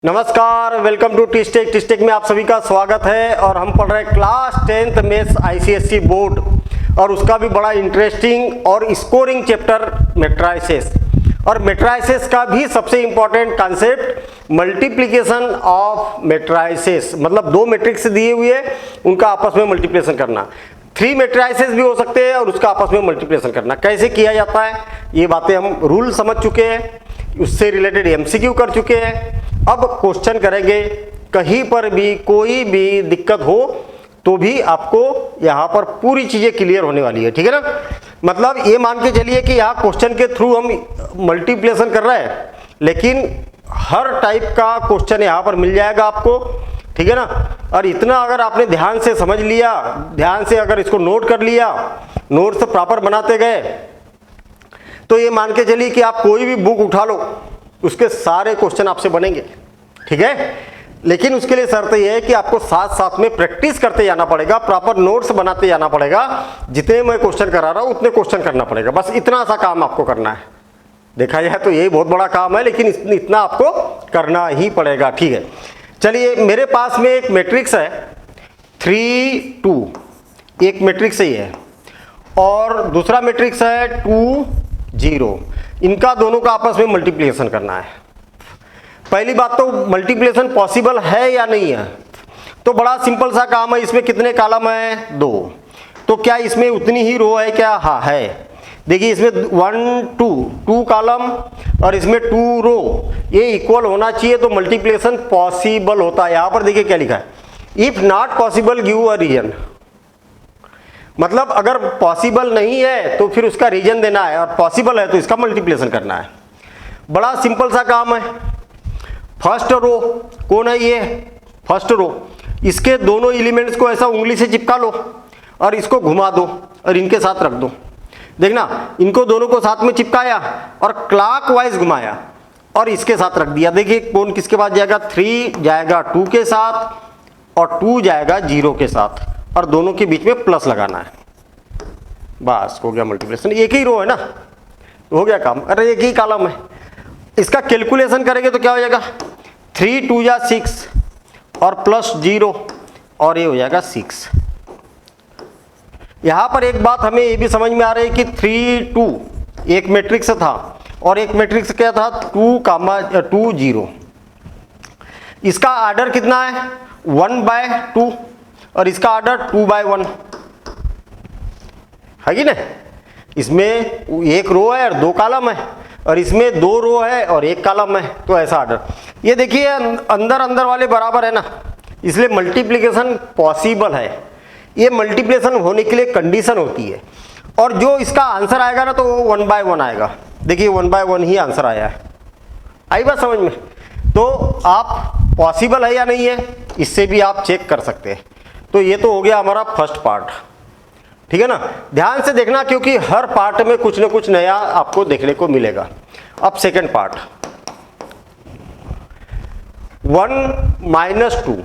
नमस्कार, welcome to टिस्टेक में आप सभी का स्वागत है। और हम पढ़ रहे हैं class 10th maths ICSE board और उसका भी बड़ा इंटरेस्टिंग और स्कोरिंग चैप्टर मैट्राइसेस। और मैट्राइसेस का भी सबसे important concept multiplication of matrices, मतलब दो मैट्रिक्स दिए हुए उनका आपस में मल्टीप्लिकेशन करना। 3 मैट्राइसेस भी हो सकते हैं और उसका आपस में मल्टीप्लिकेशन करना कैसे किया जाता है, ये बातें हम रूल समझ चुके हैं, उससे रिलेटेड एमसीक्यू कर चुके हैं। अब क्वेश्चन करेंगे, कहीं पर भी कोई भी दिक्कत हो तो भी आपको यहाँ पर पूरी चीजें क्लियर होने वाली है, ठीक है ना। मतलब ये मान के चलिए कि यहाँ क्वेश्चन के थ्रू हम मल्टीप्लिकेशन कर रहे हैं, लेकिन हर टाइप का क्वेश्चन यहाँ पर मिल जाएगा आपको, ठीक है ना। और इतना अगर आपने ध्यान से समझ लिया, ध्यान से अगर इसको नोट कर लिया, नोट्स प्रॉपर बनाते गए, तो ये मान के चलिए कि आप कोई भी बुक उठा लो, उसके सारे क्वेश्चन आपसे बनेंगे, ठीक है। लेकिन उसके लिए शर्त यह है कि आपको साथ साथ में प्रैक्टिस करते जाना पड़ेगा, प्रॉपर नोट्स बनाते जाना पड़ेगा। जितने मैं क्वेश्चन करा रहा हूं उतने क्वेश्चन करना पड़ेगा, बस इतना सा काम आपको करना है। देखा जाए तो यही बहुत बड़ा काम है, लेकिन इतना आपको करना ही पड़ेगा, ठीक है। चलिए, मेरे पास में एक मैट्रिक्स है 3 2, एक मैट्रिक्स ही है, और दूसरा मैट्रिक्स है 2 0। इनका दोनों का आपस में मल्टीप्लिकेशन करना है। पहली बात तो मल्टीप्लिकेशन पॉसिबल है या नहीं है, तो बड़ा सिंपल सा काम है। इसमें कितने कॉलम है? 2। तो क्या इसमें उतनी ही रो है क्या? हाँ है। देखिए, इसमें 1 2 कॉलम और इसमें 2 रो, ये इक्वल होना चाहिए तो मल्टीप्लिकेशन पॉसिबल होता है। यहां पर देखिए क्या लिखा है, if not possible give a reason. मतलब अगर पॉसिबल नहीं है तो फिर उसका रीजन देना है, और पॉसिबल है तो इसका मल्टीप्लिकेशन करना है। बड़ा सिंपल सा काम है। फर्स्ट रो कौन है? ये फर्स्ट रो। इसके दोनों एलिमेंट्स को ऐसा उंगली से चिपका लो और इसको घुमा दो और इनके साथ रख दो। देखना, इनको दोनों को साथ में चिपकाया और क्लॉकवाइज घुमाया और इसके साथ रख दिया। देखिए कौन किसके पास जाएगा? 3 जाएगा 2 के साथ और 2 जाएगा 0 के साथ, और दोनों के बीच में प्लस लगाना है। बस हो गया मल्टीप्लिकेशन। एक ही रो है ना, तो हो गया काम। अरे एक ही कॉलम है। इसका कैलकुलेशन करेंगे तो क्या हो जाएगा? 3 2 जा 6 और प्लस 0, और ये हो जाएगा 6। यहां पर एक बात हमें ये भी समझ में आ रही है कि 3 2 एक मैट्रिक्स था और एक मैट्रिक्स क्या था? 2 0। इसका आर्डर कितना है? 1/2, और इसका आर्डर 2/1 है कि नहीं। इसमें एक रो है और 2 कॉलम है, और इसमें 2 रो है और 1 कॉलम है, तो ऐसा आर्डर। ये देखिए अंदर अंदर वाले बराबर है ना, इसलिए मल्टीप्लिकेशन पॉसिबल है। ये मल्टीप्लिकेशन होने के लिए कंडीशन होती है, और जो इसका आंसर आएगा ना तो वो 1/1 आएगा। देखिए 1/1 ही आंसर आया है। आई बात समझ में? तो आप पॉसिबल है या नहीं है, इससे भी आप चेक कर सकते हैं। तो ये तो हो गया हमारा फर्स्ट पार्ट, ठीक है ना। ध्यान से देखना, क्योंकि हर पार्ट में कुछ ना कुछ नया आपको देखने को मिलेगा। अब सेकंड पार्ट, 1 - 2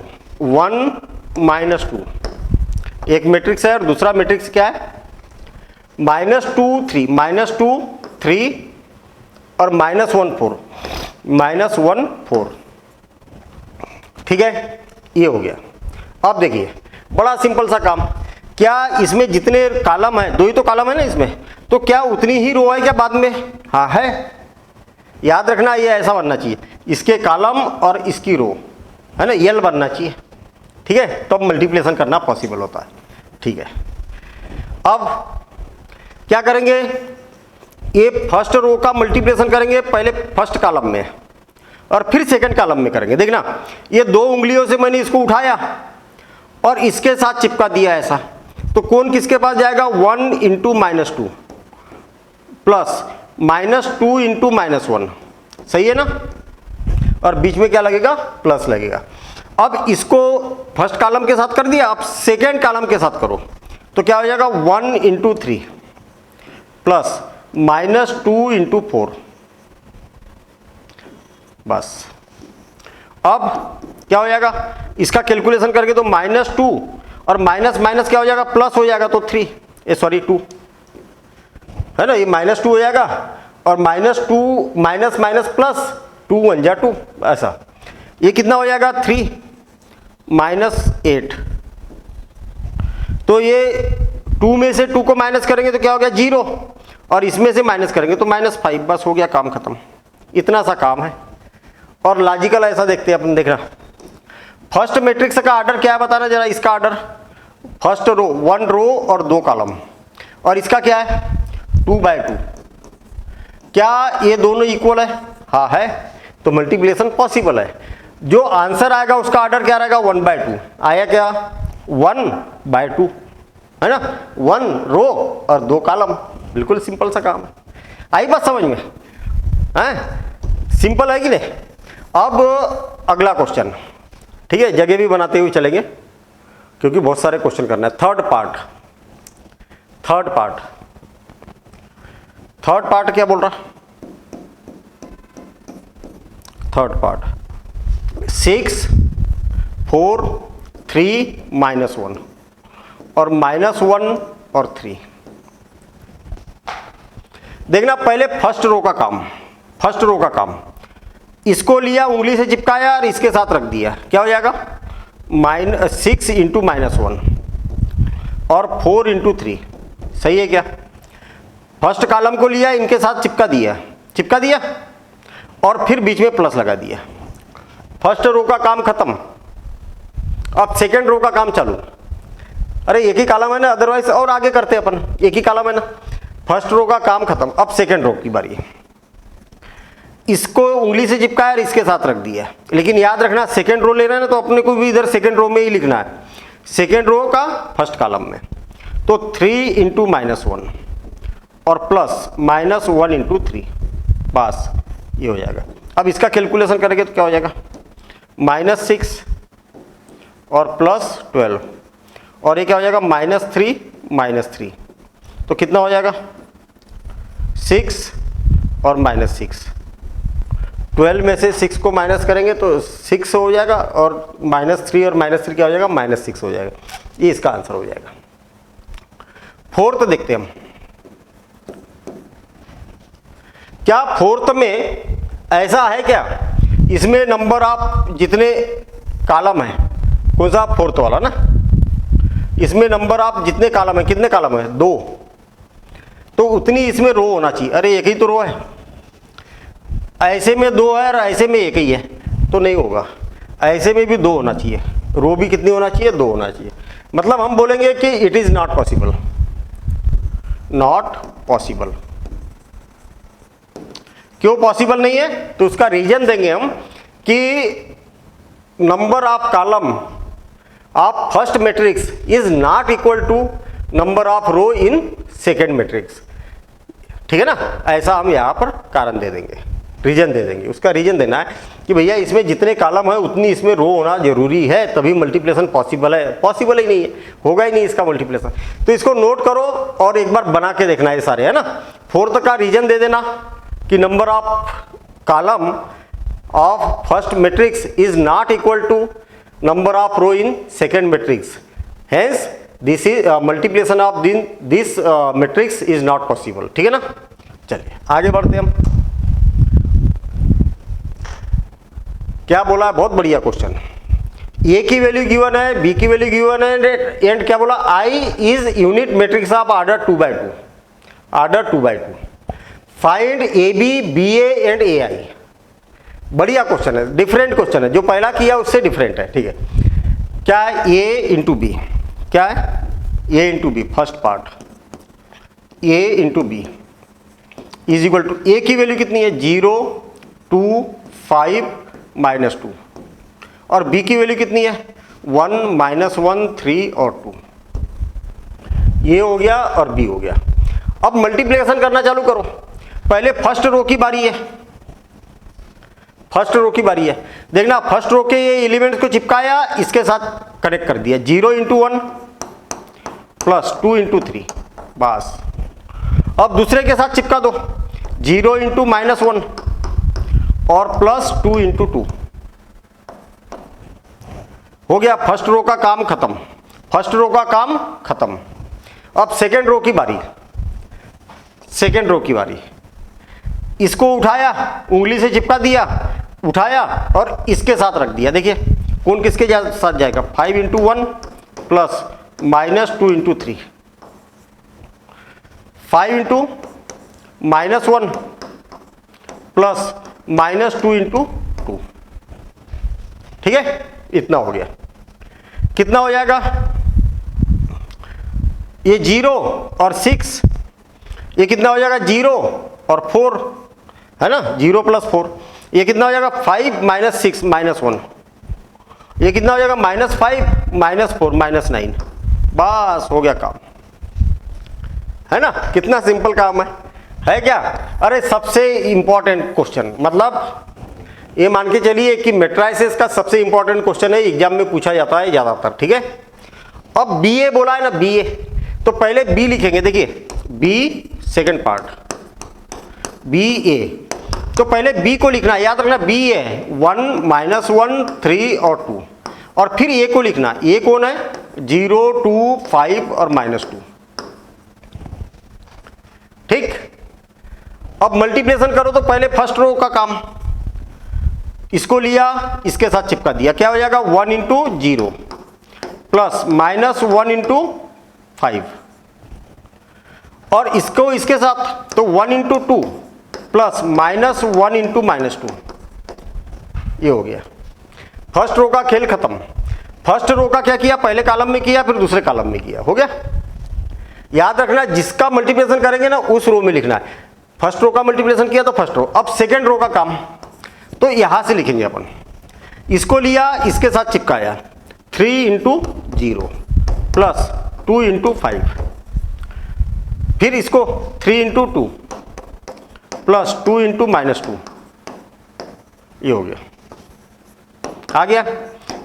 1 - 2, एक मैट्रिक्स है और दूसरा मैट्रिक्स क्या है? -2 3 -2 3 और -1 4 -1 4, ठीक है। ये हो गया। अब देखिए बड़ा सिंपल सा काम, क्या इसमें जितने कॉलम है, 2 ही तो कॉलम है ना इसमें, तो क्या उतनी ही रो है क्या बाद में? हाँ है। याद रखना, ये ऐसा बनना चाहिए, इसके कॉलम और इसकी रो है ना, यल बनना चाहिए, ठीक है। तब मल्टीप्लिकेशन करना पॉसिबल होता है, ठीक है। अब क्या करेंगे? ये फर्स्ट रो का मल्टीप्लिकेशन करेंगे पहले फर्स्ट कॉलम में और फिर सेकंड कॉलम में करेंगे। देखना, ये 2 उंगलियों से मैंने इसको उठाया और इसके साथ चिपका दिया ऐसा, तो कौन किसके पास जाएगा? 1 × -2 प्लस -2 × -1, सही है ना। और बीच में क्या लगेगा? प्लस लगेगा। अब इसको फर्स्ट कॉलम के साथ कर दिया, अब सेकेंड कॉलम के साथ करो तो क्या हो जाएगा? 1 × 3 प्लस -2 × 4। बस अब क्या हो जाएगा? इसका कैलकुलेशन करके तो -2 और माइनस माइनस क्या हो जाएगा? प्लस हो जाएगा, तो 2 है ना। ये -2 हो जाएगा और -2 माइनस माइनस प्लस 2 1 जा 2, ऐसा। ये कितना हो जाएगा 3 माइनस 8, तो ये 2 में से 2 को माइनस करेंगे तो क्या हो गया 0, और इसमें से माइनस करेंगे तो -5। बस हो गया काम खत्म, इतना सा काम है। और लॉजिकल ऐसा देखते हैं अपन, देख रहा फर्स्ट मैट्रिक्स का आर्डर क्या है बताना जरा। इसका आर्डर फर्स्ट रो 1 रो और 2 कॉलम, और इसका क्या है 2/2। क्या ये दोनों इक्वल है? हाँ है, तो मल्टीप्लिकेशन पॉसिबल है। जो आंसर आएगा उसका आर्डर क्या रहेगा 1/2। आया क्या 1/2 है ना, 1 रो और 2 कॉलम, बिल्कुल सिंपल सा काम है। आई बात समझ में? है सिंपल है कि नहीं? अब अगला क्वेश्चन, ठीक है, जगह भी बनाते हुए चलेंगे क्योंकि बहुत सारे क्वेश्चन करना है। थर्ड पार्ट क्या बोल रहा? थर्ड पार्ट 6 4 3 -1 और -1 और 3। देखना पहले फर्स्ट रो का काम, इसको लिया उंगली से चिपकाया और इसके साथ रख दिया, क्या हो जाएगा 6 × -1 और 4 × 3। सही है क्या? फर्स्ट कॉलम को लिया, इनके साथ चिपका दिया और फिर बीच में प्लस लगा दिया। फर्स्ट रो का काम खत्म। अब सेकेंड रो का काम चालू। अरे एक ही कॉलम है ना, अदरवाइज और आगे करते अपन, एक ही कॉलम है ना। फर्स्ट रो का काम खत्म। अब सेकेंड रो की बारी, इसको उंगली से चिपकाया और इसके साथ रख दिया। लेकिन याद रखना सेकेंड रो ले रहे हैं ना, तो अपने को भी इधर सेकेंड रो में ही लिखना है, सेकेंड रो का फर्स्ट कॉलम में। तो 3 × -1 और प्लस -1 × 3, बस ये हो जाएगा। अब इसका कैलकुलेशन करेंगे तो क्या हो जाएगा -6 और +12, और ये क्या हो जाएगा -3 तो कितना हो जाएगा 6 और -6। 12 में से 6 को माइनस करेंगे तो 6 हो जाएगा, और -3 और -3 क्या हो जाएगा -6 हो जाएगा। ये इसका आंसर हो जाएगा। फोर्थ देखते हैं हम, क्या फोर्थ में ऐसा है क्या, इसमें नंबर ऑफ जितने कॉलम है, कौन सा फोर्थ वाला ना, इसमें नंबर ऑफ जितने कॉलम है, कितने कॉलम है 2, तो उतनी इसमें रो होना चाहिए। अरे एक ही तो रो है, ऐसे में 2 है और ऐसे में एक ही है, तो नहीं होगा। ऐसे में भी 2 होना चाहिए, रो भी कितनी होना चाहिए 2 होना चाहिए। मतलब हम बोलेंगे कि it is not possible, not possible. क्यों पॉसिबल नहीं है? तो उसका रीजन देंगे हम कि number of column of first matrix is not equal to number of row in second matrix. ठीक है ना, ऐसा हम यहां पर कारण दे देंगे, रीजन दे देंगे। उसका रीजन देना है कि भैया इसमें जितने कॉलम है उतनी इसमें रो होना जरूरी है, तभी मल्टीप्लिकेशन पॉसिबल है। पॉसिबल ही नहीं है, होगा ही नहीं इसका मल्टीप्लिकेशन। तो इसको नोट करो और एक बार बना के देखना है सारे, है ना। फोर्थ का रीजन दे देना कि number of column of first matrix is not equal to number of row in second matrix, hence this is multiplication of this matrix is not possible. ठीक है ना, चलिए आगे बढ़ते हम। क्या बोला है, बहुत बढ़िया क्वेश्चन। ए की वैल्यू गिवन है, बी की वैल्यू गिवन है, एंड क्या बोला, I is unit matrix of order 2/2, order 2/2। Find A B, B A and A I. बढ़िया क्वेश्चन है, डिफरेंट क्वेश्चन है, जो पहला किया उससे डिफरेंट है। ठीक है, क्या है ए इंटू बी, क्या है A into B, first part A into B is equal to, A की वैल्यू कितनी है 0 2 5 -2, और बी की वैल्यू कितनी है 1 -1 3 और 2। ये हो गया और बी हो गया। अब मल्टीप्लिकेशन करना चालू करो। पहले फर्स्ट रो की बारी है, फर्स्ट रो की बारी है। देखना फर्स्ट रो के ये एलिमेंट्स को चिपकाया, इसके साथ कनेक्ट कर दिया, 0 × 1 प्लस 2 × 3, बस। अब दूसरे के साथ चिपका दो, 0 × -1 और प्लस 2 × 2 हो गया। फर्स्ट रो का काम खत्म, फर्स्ट रो का काम खत्म। अब सेकेंड रो की बारी, सेकेंड रो की बारी। इसको उठाया, उंगली से चिपका दिया, उठाया और इसके साथ रख दिया। देखिए कौन किसके साथ जाएगा, 5 into 1 plus -2 into 3, 5 into -1 plus -2 into 2। ठीक है, इतना हो गया। कितना हो जाएगा, ये 0 और 6, ये कितना हो जाएगा 0 और 4 है ना, 0 प्लस 4, ये कितना हो जाएगा 5 माइनस 6 माइनस 1, ये कितना हो जाएगा -5 -4 -9। बस हो गया काम, है ना। कितना सिंपल काम है क्या। अरे सबसे इंपॉर्टेंट क्वेश्चन, मतलब ये मान के चलिए कि मैट्रिसेस का सबसे इंपॉर्टेंट क्वेश्चन है, एग्जाम में पूछा जाता है ज्यादातर। ठीक है, अब BA बोला है ना, BA, तो पहले B लिखेंगे। देखिए B सेकंड पार्ट, BA, तो पहले B को लिखना, याद रखना B है 1 -1 3 और 2, और फिर A को लिखना। A कौन है, 0 2 5 और -2। ठीक, अब मल्टीप्लिकेशन करो तो पहले फर्स्ट रो का काम, इसको लिया इसके साथ चिपका दिया, क्या हो जाएगा 1 इंटू 0 प्लस -1 इंटू 5, और इसको इसके साथ तो 1 इंटू 2 प्लस -1 इंटू -2। ये हो गया, फर्स्ट रो का खेल खत्म। फर्स्ट रो का क्या किया, पहले कॉलम में किया फिर दूसरे कॉलम में किया, हो गया। याद रखना जिसका मल्टीप्लिकेशन करेंगे ना उस रो में लिखना है। फर्स्ट रो का मल्टीप्लिकेशन किया तो फर्स्ट रो। अब सेकेंड रो का काम, तो यहां से लिखेंगे अपन, इसको लिया इसके साथ चिपकाया, 3 इंटू 0 प्लस 2 इंटू 5, फिर इसको 3 इंटू 2 प्लस 2 इंटू -2। ये हो गया, आ गया।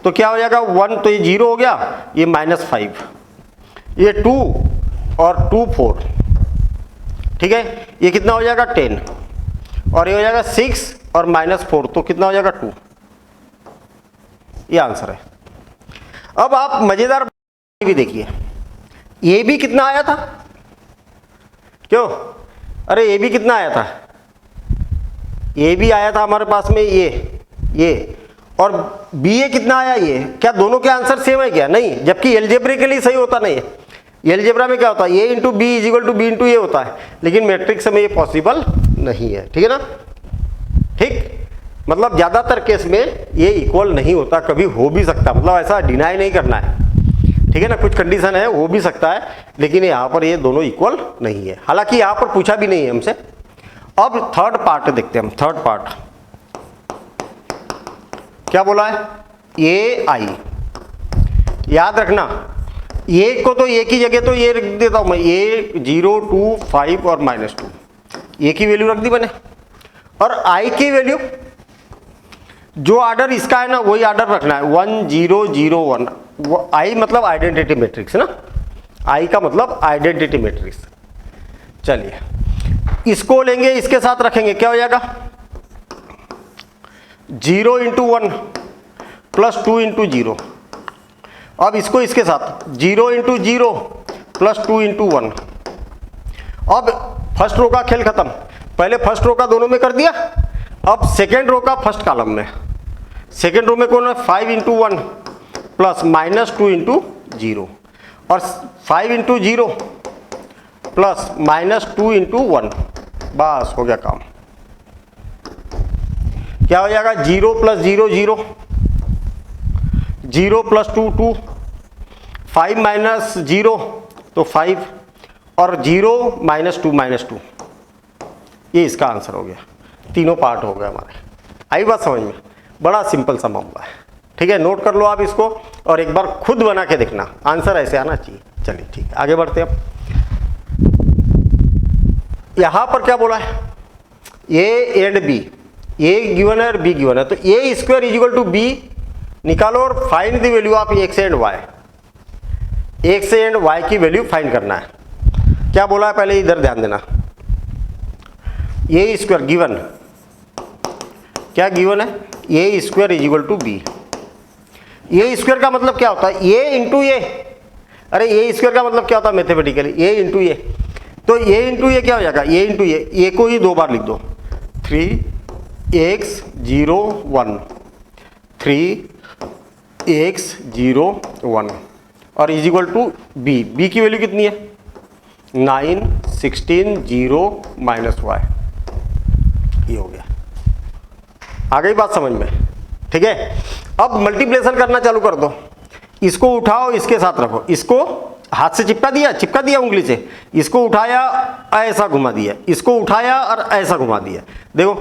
तो क्या हो जाएगा 1, तो ये 0 हो गया, ये -5, ये 2 और 2 4। ठीक है, ये कितना हो जाएगा 10, और ये हो जाएगा 6 और -4, तो कितना हो जाएगा 2। ये आंसर है। अब आप मजेदार भी देखिए, ये भी कितना आया था, क्यों, अरे ये भी कितना आया था, ये भी आया था हमारे पास में ये, और BA कितना आया, ये क्या दोनों के आंसर सेम है क्या, नहीं, जबकि एलजेब्रा के लिए सही होता नहीं है। एलजेब्रा में क्या होता है, A into B is equal to B into A होता है, लेकिन मैट्रिक्स में ये पॉसिबल नहीं है। ठीक है ना, ठीक, मतलब ज्यादातर केस में ये इक्वल नहीं होता, कभी हो भी सकता, मतलब ऐसा डिनाई नहीं करना है। ठीक है ना, कुछ कंडीशन है हो भी सकता है, लेकिन यहाँ पर ये दोनों इक्वल नहीं है, हालांकि यहाँ पर पूछा भी नहीं है हमसे। अब थर्ड पार्ट देखते हैं हम। थर्ड पार्ट क्या बोला है, AI। याद रखना, ये को तो A की जगह तो ये रख देता हूं मैं, A 0 2 5 और -2, A की वैल्यू रख दी मैंने, और I की वैल्यू जो ऑर्डर इसका है ना वही ऑर्डर रखना है, 1 0 0 1। I मतलब आइडेंटिटी मैट्रिक्स है ना, I का मतलब आइडेंटिटी मैट्रिक्स। चलिए इसको लेंगे, इसके साथ रखेंगे, क्या हो जाएगा 0 इंटू 1 प्लस 2 इंटू 0। अब इसको इसके साथ 0 इंटू 0 प्लस 2 इंटू 1। अब फर्स्ट रो का खेल खत्म, पहले फर्स्ट रो का दोनों में कर दिया, अब सेकेंड रो का फर्स्ट कॉलम में। सेकेंड रो में कौन है, 5 इंटू 1 प्लस -2 इंटू 0, और 5 इंटू 0 प्लस -2 इंटू 1। बस हो गया काम। क्या हो जाएगा 0 प्लस 0 0, 0 प्लस 2 2, 5 माइनस 0 तो 5, और 0 -2 -2। ये इसका आंसर हो गया। तीनों पार्ट हो गए हमारे। आई बात समझ में, बड़ा सिंपल सा मामला है। ठीक है, नोट कर लो आप इसको और एक बार खुद बना के देखना, आंसर ऐसे आना चाहिए। चलिए ठीक है, आगे बढ़ते हैं। अब यहां पर क्या बोला है, A and B, A given है और B गिवन है, तो A square is equal to B निकालो और find the value of X and Y। X and Y की वैल्यू फाइंड करना है। क्या बोला है पहले इधर ध्यान देना, A स्क्वायर गिवन, क्या गिवन है, A square is equal to B। A square का मतलब क्या होता है, A इंटू A। अरे A स्क्वायर का मतलब क्या होता है मैथमेटिकली, A इंटू A। तो A इंटू A क्या हो जाएगा, A इंटू A, A को ही 2 बार लिख दो, 3 x 0 1 3 x 0 1 और is equal to B. B की वैल्यू कितनी है? 9 16 0 माइनस वाई। ये हो गया। आ गई बात समझ में? ठीक है। अब मल्टीप्लिकेशन करना चालू कर दो। इसको उठाओ, इसके साथ रखो। इसको हाथ से चिपका दिया उंगली से। इसको उठाया, ऐसा घुमा दिया। इसको उठाया और ऐसा घुमा दिया। देखो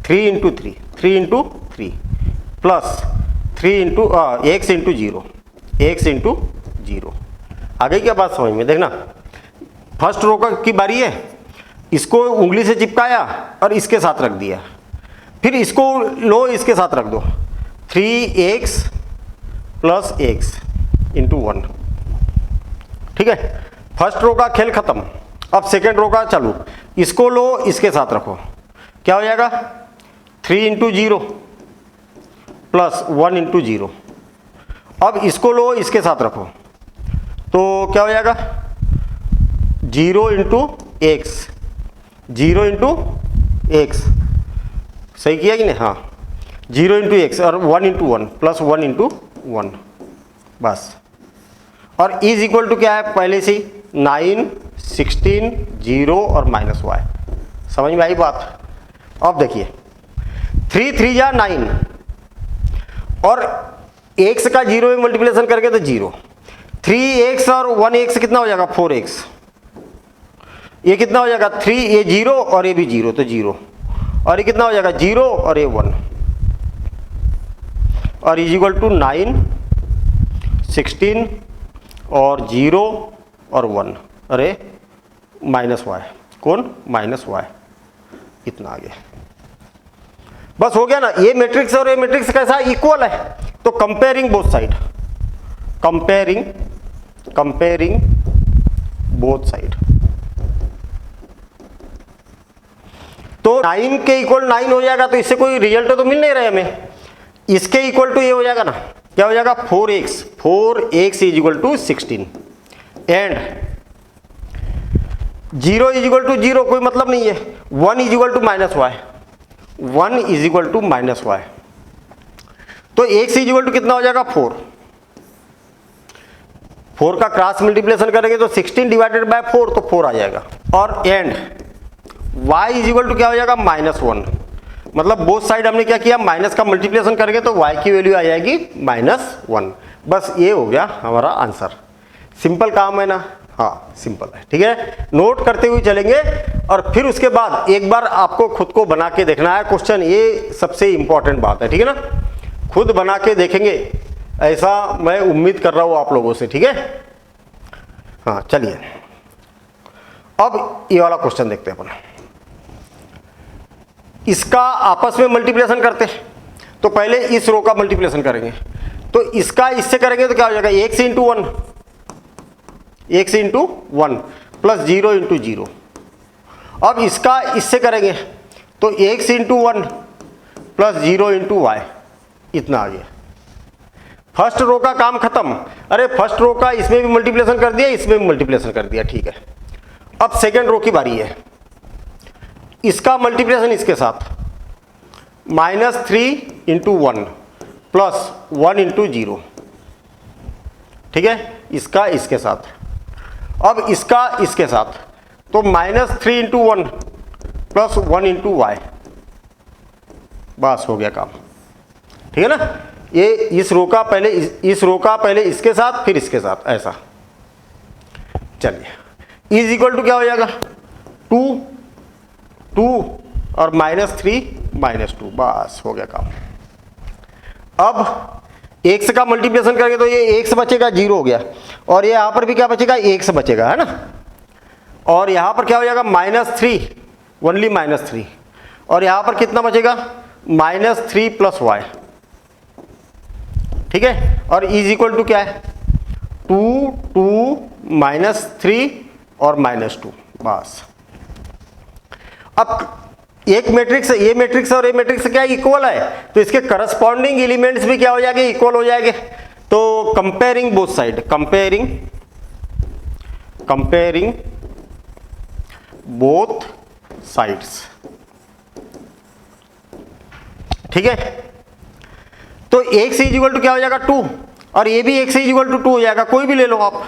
3 into 3 3 into 3 plus 3 into x into 0 x into 0। आ गई क्या बात समझ में? देखना, फर्स्ट रो की बारी है। इसको उंगली से चिपकाया और इसके साथ रख दिया। फिर इसको लो, इसके साथ रख दो। 3x plus x into 1। ठीक है, फर्स्ट रो का खेल खत्म। अब सेकेंड रो का चालू। इसको लो, इसके साथ रखो। क्या हो जाएगा? 3 इंटू 0 प्लस 1 इंटू 0। अब इसको लो, इसके साथ रखो, तो क्या हो जाएगा? 0 इंटू एक्स 0 इंटू एक्स। सही किया कि नहीं? हाँ, 0 इंटू एक्स और 1 इंटू 1 प्लस 1 इंटू 1 बस। और इज इक्वल टू क्या है? पहले से ही 9 16 0 और माइनस वाई। समझ में आई बात? अब देखिए 3 3 जा 9 और x का 0 में मल्टीप्लिकेशन करके तो 0। 3x और 1x कितना हो जाएगा? 4x। ये कितना हो जाएगा? 3, ये 0 और ये भी 0 तो 0। और ये कितना हो जाएगा? 0 और ये 1। और इज इक्वल टू 9 16 और 0 और 1। अरे माइनस वाई। कौन? Minus Y. इतना आ गया। बस हो गया ना। ये मैट्रिक्स और ये मैट्रिक्स कैसा? इक्वल है। तो comparing both side, comparing both side. तो 9 के इक्वल 9 हो जाएगा, तो इससे कोई रिजल्ट तो मिल नहीं रहा है हमें। इसके इक्वल टू ये हो जाएगा ना, क्या हो जाएगा? 4x is equal to 16 and 0 is equal to 0 कोई मतलब नहीं है। 1 is equal to minus Y, 1 is equal to minus Y. तो x इज इक्वल टू कितना हो जाएगा? 4 का क्रॉस मल्टीप्लिकेशन करेंगे तो 16 डिवाइडेड बाय 4 तो 4 आ जाएगा। और and y is equal to क्या हो जाएगा? -1। मतलब बोथ साइड हमने क्या किया? माइनस का मल्टीप्लिकेशन करेंगे तो y की वैल्यू आ जाएगी -1। बस ये हो गया हमारा आंसर। सिंपल काम है ना? हाँ सिंपल है। ठीक है, नोट करते हुए चलेंगे और फिर उसके बाद एक बार आपको खुद को बना के देखना है क्वेश्चन। ये सबसे इंपॉर्टेंट बात है। ठीक है ना, खुद बना के देखेंगे, ऐसा मैं उम्मीद कर रहा हूं आप लोगों से। ठीक है, हाँ चलिए अब ये वाला क्वेश्चन देखते हैं अपन। इसका आपस में मल्टीप्लिकेशन करते हैं तो पहले इस रो का मल्टीप्लिकेशन करेंगे। तो इसका इससे करेंगे तो क्या हो जाएगा? x इंटू 1, x इंटू 1 प्लस 0 इंटू 0। अब इसका इससे करेंगे तो x इंटू 1 प्लस 0 इंटू वाई। इतना आ गया। फर्स्ट रो का काम खत्म। अरे फर्स्ट रो का इसमें भी मल्टीप्लिकेशन कर दिया, इसमें भी मल्टीप्लिकेशन कर दिया। ठीक है, अब सेकेंड रो की बारी है। इसका मल्टीप्लिकेशन इसके साथ -3 इंटू 1 प्लस 1 इंटू 0। ठीक है, इसका इसके साथ। अब इसका इसके साथ तो -3 इंटू 1 प्लस 1 इंटू वाई। बस हो गया काम। ठीक है ना, ये इस रो का पहले इस रो का पहले इसके साथ फिर इसके साथ ऐसा। चलिए इज इक्वल टू क्या हो जाएगा? 2 और -3 -2। बस हो गया काम। अब x का मल्टीप्लिकेशन करेंगे तो ये x बचेगा, 0 हो गया। और ये यहां पर भी क्या बचेगा? x बचेगा, है ना। और यहां पर क्या हो जाएगा? -3 ओनली -3। और यहां पर कितना बचेगा? -3 प्लस वाई। ठीक है, और इज इक्वल टू क्या है? 2 -3 और -2। बस अब एक मैट्रिक्स, ये मैट्रिक्स और ये मैट्रिक्स क्या इक्वल है, तो इसके करस्पॉन्डिंग एलिमेंट्स भी क्या हो जाएंगे? इक्वल हो जाएंगे। तो comparing both side, comparing both sides. ठीक है। तो 1 से इक्वल टू क्या हो जाएगा 2, और ये भी 1 से इक्वल टू 2 हो जाएगा, कोई भी ले लो आप,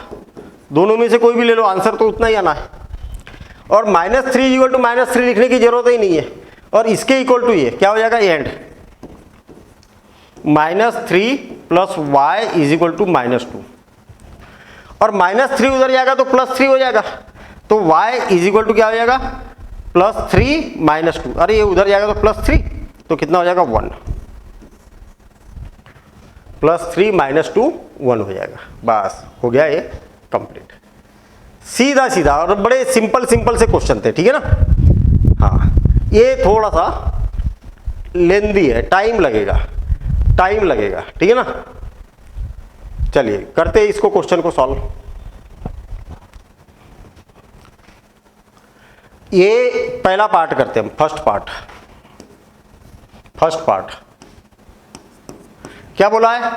दोनों में से कोई भी ले लो, आंसर तो उतना ही आना है। और -3 इक्वल टू -3 लिखने की जरूरत ही नहीं है, और इसके इक्वल टू ये क्या हो जाएगा एंड, -3 + y = -2, और -3 उधर जाएगा तो +3 हो जाएगा, तो y = क्या हो जाएगा +3 - 2, अरे ये उधर जाएगा तो +3, तो कितना हो जाएगा 1, +3 - 2 1 हो जाएगा। बस हो गया ये कंप्लीट, सीधा सीधा, और बड़े सिंपल से क्वेश्चन थे, ठीक है ना। हाँ, ये थोड़ा सा लेंदी है, टाइम लगेगा, ठीक है ना। चलिए करते हैं इसको, क्वेश्चन को सॉल्व। ये पहला पार्ट करते हैं हम, फर्स्ट पार्ट क्या बोला है,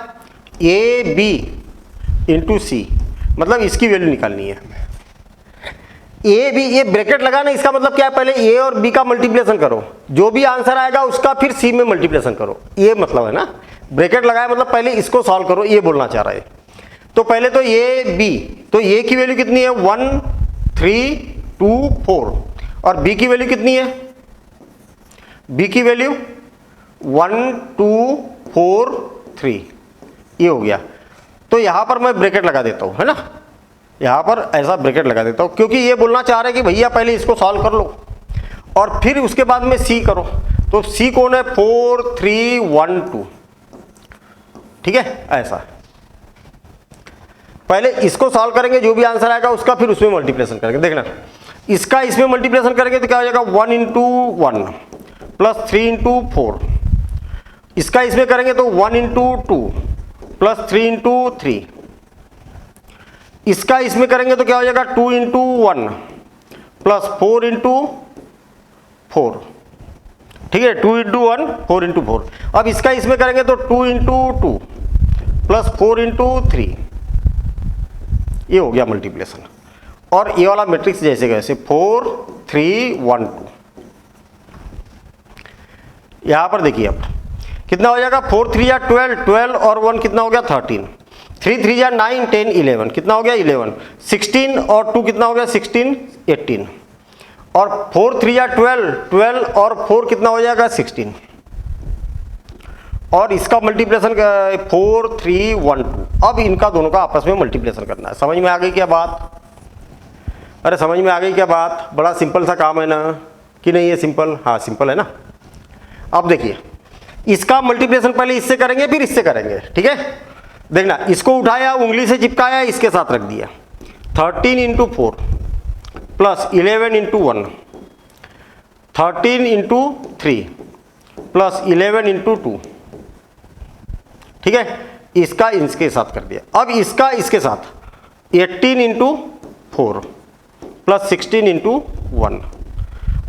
AB × C, मतलब इसकी वैल्यू निकालनी है। ए बी, ये ब्रैकेट लगाना, इसका मतलब क्या है, पहले ए और बी का मल्टीप्लिकेशन करो, जो भी आंसर आएगा उसका फिर सी में मल्टीप्लिकेशन करो, ये मतलब है ना। ब्रैकेट लगाया मतलब पहले इसको सॉल्व करो, ये बोलना चाह रहा है। तो पहले तो ए बी, तो ए की वैल्यू कितनी है 1 3 2 4, और बी की वैल्यू कितनी है, बी की वैल्यू 1 2 4 3, ये हो गया। तो यहां पर मैं ब्रैकेट लगा देता हूं, है ना, यहां पर ऐसा ब्रैकेट लगा देता हूं, क्योंकि ये बोलना चाह रहे हैं कि भैया पहले इसको सॉल्व कर लो और फिर उसके बाद में सी करो। तो सी कौन है, 4 3 1 2, ठीक है, ऐसा। पहले इसको सॉल्व करेंगे, जो भी आंसर आएगा उसका फिर उसमें मल्टीप्लिकेशन करेंगे। देखना, इसका इसमें मल्टीप्लिकेशन करेंगे तो क्या हो जाएगा 1 × 1 + 3 × 4, इसका इसमें करेंगे तो 1 × 2 + 3 × 3, इसका इसमें करेंगे तो क्या हो जाएगा 2 × 1 + 4 × 4, ठीक है, 2 × 1 4 × 4। अब इसका इसमें करेंगे तो 2 × 2 + 4 × 3, ये हो गया मल्टीप्लिकेशन। और ये वाला मैट्रिक्स जैसे कैसे 4 3 1 2, यहां पर देखिए अब कितना हो जाएगा, 4 3 या 12, 12 और 1 कितना हो गया 13, 3 3 या 9 10 11, कितना हो गया 11, 16 और 2 कितना हो गया 16 18, और 4 3 या 12, 12 और 4 कितना हो जाएगा 16, और इसका मल्टीप्लिकेशन 4 3 1 2। अब इनका दोनों का आपस में मल्टीप्लिकेशन करना है। समझ में आ गई क्या बात, अरे समझ में आ गई क्या बात, बड़ा सिंपल सा काम है ना, कि नहीं है सिंपल, हाँ सिंपल है ना। अब देखिए, इसका मल्टीप्लिकेशन पहले इससे करेंगे फिर इससे करेंगे, ठीक है। देखना, इसको उठाया, उंगली से चिपकाया, इसके साथ रख दिया, 13 × 4 + 11 × 1, 13 × 3 + 11 × 2, ठीक है, इसका इसके साथ कर दिया। अब इसका इसके साथ 18 × 4 + 16 × 1,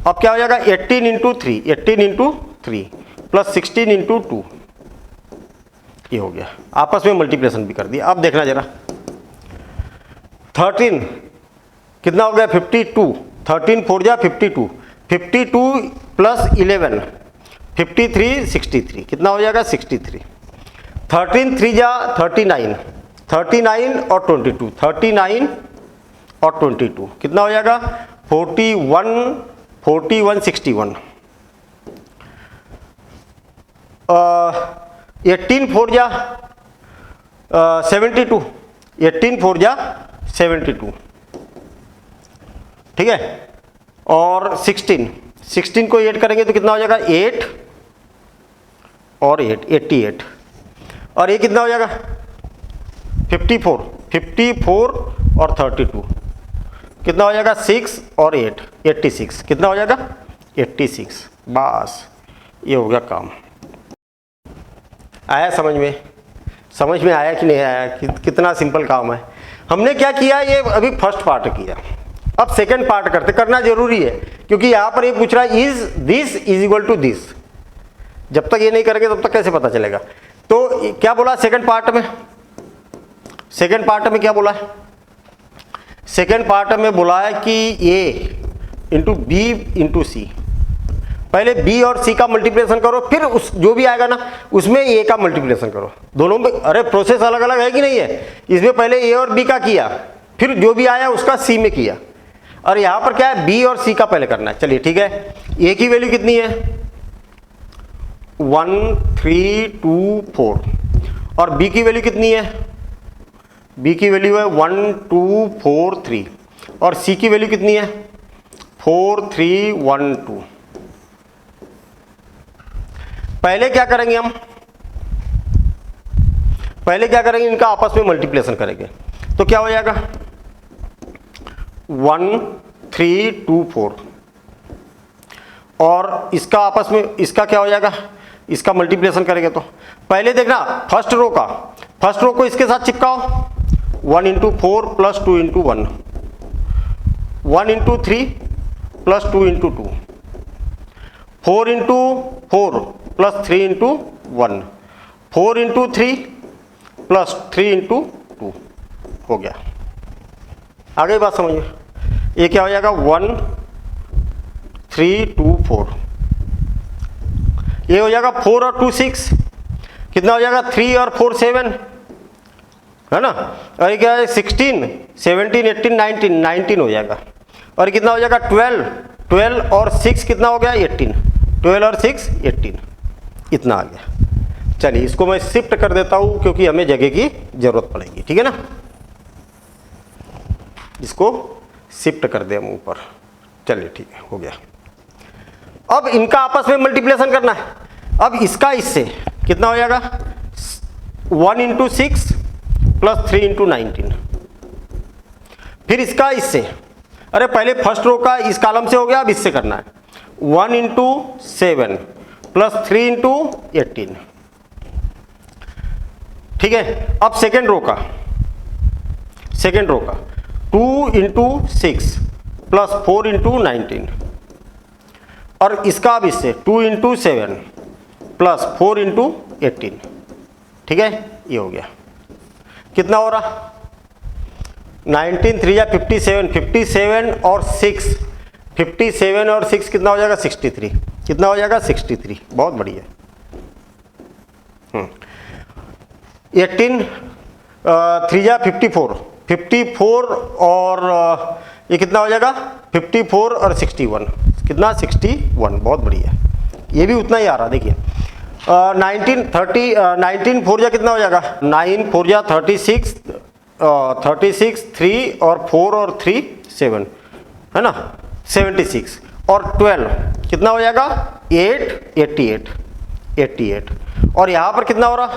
अब क्या हो जाएगा 18 × 3, 18 × 3 + 16 × 2, ये हो गया, आपस में मल्टीप्लिकेशन भी कर दिया। अब देखना जरा, 13 कितना हो गया 52, 13 4 जा 52, 52 + 11 53 63, कितना हो जाएगा 63, 13 3 जा 39, 39 और 22, 39 और 22 कितना हो जाएगा 41 41 61, 18 4 जा 72, 18 4 जा 72, ठीक है, और 16 को ऐड करेंगे तो कितना हो जाएगा 8 और 8 88, और ये कितना हो जाएगा 54 और 32 कितना हो जाएगा 6 और 8 86, कितना हो जाएगा 86। बस ये हो गया काम। आया समझ में आया कि नहीं आया, कितना सिंपल काम है। हमने क्या किया, ये अभी फर्स्ट पार्ट किया, अब सेकंड पार्ट करना जरूरी है, क्योंकि यहां पर ये पूछ रहा है is this equal to this. जब तक ये नहीं करेंगे तब तक कैसे पता चलेगा। तो क्या बोला सेकंड पार्ट में, क्या बोला है, सेकंड पार्ट में बोला है कि a × b × c पहले बी और सी का मल्टीप्लिकेशन करो, फिर उस जो भी आएगा ना उसमें ए का मल्टीप्लिकेशन करो। दोनों में अरे प्रोसेस अलग अलग है कि नहीं है? इसमें पहले ए और बी का किया, फिर जो भी आया उसका सी में किया, और यहाँ पर क्या है, बी और सी का पहले करना है। चलिए ठीक है, ए की वैल्यू कितनी है 1 3 2 4, और बी की वैल्यू कितनी है, बी की वैल्यू है 1 2 4 3, और सी की वैल्यू कितनी है 4 3 1 2। पहले क्या करेंगे हम, पहले क्या करेंगे, इनका आपस में मल्टीप्लिकेशन करेंगे। तो क्या हो जाएगा 1 3 2 4, और इसका आपस में इसका क्या हो जाएगा, इसका मल्टीप्लिकेशन करेंगे। तो पहले देखना फर्स्ट रो को इसके साथ चिपकाओ, 1 into 4 plus 2 into 1, 1 into 3 plus 2 into 2, 4 into 4 plus 3 into 1, 4 into 3 plus 3 into 2, हो गया। आगे बात समझिए, ये क्या हो जाएगा 1 3 2 4, ये हो जाएगा 4 और 2 6, कितना हो जाएगा 3 और 4 7, है ना, और ये क्या है 16 17 18 19 19 हो जाएगा, और कितना हो जाएगा 12 और 6 कितना हो गया 18, 12 और 6 18, इतना आ गया। चलिए इसको मैं शिफ्ट कर देता हूं क्योंकि हमें जगह की जरूरत पड़ेगी, ठीक है ना, इसको शिफ्ट कर दे हम ऊपर। चलिए ठीक है, हो गया। अब इनका आपस में मल्टीप्लिकेशन करना है। अब इसका इससे कितना हो जाएगा 1 इंटू 6 प्लस 3 इंटू 19, फिर इसका इससे, अरे पहले फर्स्ट रो का इस कॉलम से हो गया, अब इससे करना है 1 इंटू 7 प्लस 3 इंटू 18, ठीक है। अब सेकेंड रो का 2 इंटू 6 प्लस 4 इंटू 19, और इसका अब इससे 2 इंटू 7 प्लस 4 इंटू 18, ठीक है, ये हो गया। कितना हो रहा 19 3 या 57, 57 और 6, 57 और 6 कितना हो जाएगा 63, कितना हो जाएगा 63, बहुत बढ़िया। 18 3 या 54, 54 और ये कितना हो जाएगा 54 और 61, कितना 61, बहुत बढ़िया, ये भी उतना ही आ रहा। देखिए 19 4 जा कितना हो जाएगा 9 4 जा 36, 36 3 और 4 और 3 7, है ना 76, और 12 कितना हो जाएगा 8 88, और यहाँ पर कितना हो रहा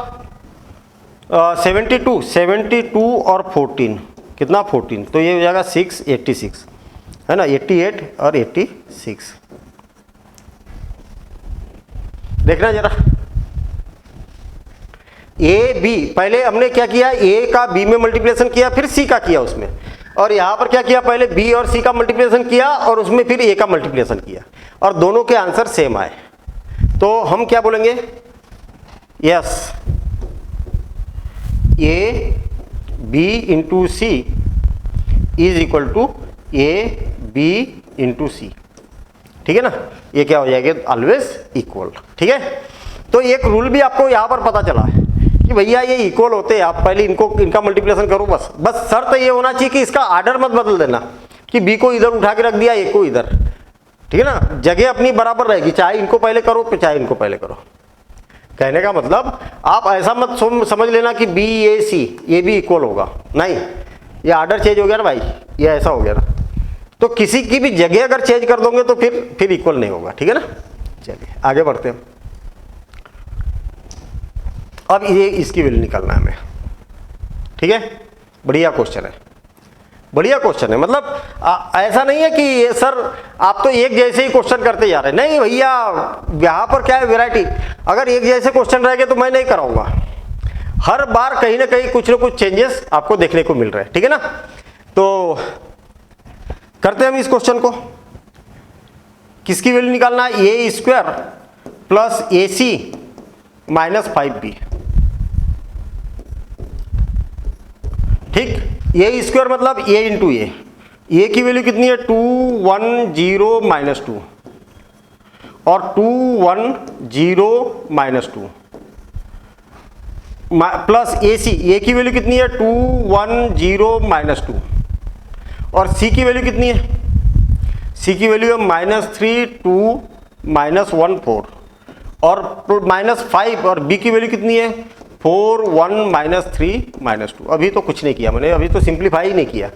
72 और 14, कितना 14, तो ये हो जाएगा 6 86, है ना 88 और 86। देखना जरा ए बी, पहले हमने क्या किया ए का बी में मल्टीप्लिकेशन किया, फिर सी का किया उसमें, और यहां पर क्या किया पहले बी और सी का मल्टीप्लिकेशन किया और उसमें फिर ए का मल्टीप्लिकेशन किया, और दोनों के आंसर सेम आए। तो हम क्या बोलेंगे, yes A B into C is equal to A B into C, ठीक है ना, ये क्या हो जाएगा ऑलवेज इक्वल, ठीक है। तो एक रूल भी आपको यहां पर पता चला है कि भैया ये इक्वल होते हैं, आप पहले इनका मल्टीप्लिकेशन करो, बस शर्त ये होना चाहिए कि इसका आर्डर मत बदल देना कि बी को इधर उठा के रख दिया, ए को इधर, ठीक है ना, जगह अपनी बराबर रहेगी, चाहे इनको पहले करो चाहे इनको पहले करो। कहने का मतलब आप ऐसा मत समझ लेना कि बी ए सी ये भी इक्वल होगा, नहीं, ये आर्डर चेंज हो गया ना भाई, ये ऐसा हो गया ना, तो किसी की भी जगह अगर चेंज कर दोगे तो फिर इक्वल नहीं होगा, ठीक है ना। चलिए आगे बढ़ते हैं। अब ये इसकी वैल्यू निकालना है हमें, ठीक है, बढ़िया क्वेश्चन है, बढ़िया क्वेश्चन है, मतलब ऐसा नहीं है कि ये सर आप तो एक जैसे ही क्वेश्चन करते जा रहे हैं, नहीं भैया, यहाँ पर क्या है वैरायटी, अगर एक जैसे क्वेश्चन रहेंगे तो मैं नहीं कराऊंगा, हर बार कहीं ना कहीं कुछ ना कुछ चेंजेस आपको देखने को मिल रहे हैं, ठीक है ना। तो करते हैं हम इस क्वेश्चन को, किसकी वैल्यू निकालना है, A square plus A C minus 5b, ठीक, ए स्क्वायर मतलब ए इंटू ए की वैल्यू कितनी है 2 1 0 -2, और 2 1 0 -2 प्लस ए की वैल्यू कितनी है 2 1 0 -2 और सी की वैल्यू कितनी है, सी की वैल्यू है -3 2 -1 4 और -5 और बी की वैल्यू कितनी है 4 1 -3 -2। अभी तो कुछ नहीं किया मैंने, अभी तो सिंप्लीफाई नहीं किया,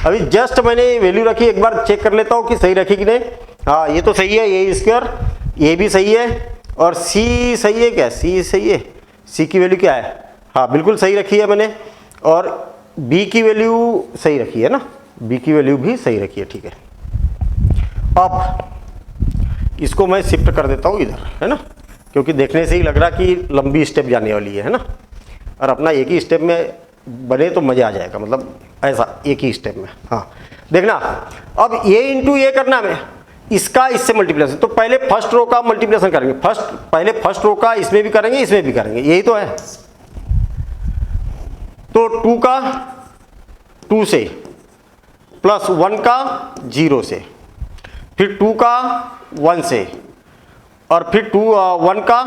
अभी जस्ट मैंने वैल्यू रखी, एक बार चेक कर लेता हूँ कि सही रखी कि नहीं। हाँ ये तो सही है, ए स्क्वायर ये भी सही है और सी सही है क्या, सी सही है, सी की वैल्यू क्या है, हाँ बिल्कुल सही रखी है मैंने, और बी की वैल्यू सही रखी है ना, बी की वैल्यू भी सही रखी है, ठीक है। अब इसको मैं शिफ्ट कर देता हूँ इधर, है ना, क्योंकि देखने से ही लग रहा कि लंबी स्टेप जाने वाली है ना, और अपना एक ही स्टेप में बने तो मज़ा आ जाएगा, मतलब ऐसा एक ही स्टेप में। हाँ देखना, अब ये इंटू ये करना हमें, इसका इससे मल्टीप्लिकेशन, तो पहले फर्स्ट रो का मल्टीप्लिकेशन करेंगे, पहले फर्स्ट रो का इसमें भी करेंगे इसमें भी करेंगे, यही तो है। तो 2 का 2 से प्लस 1 का 0 से, फिर 2 का 1 से, और फिर 1 का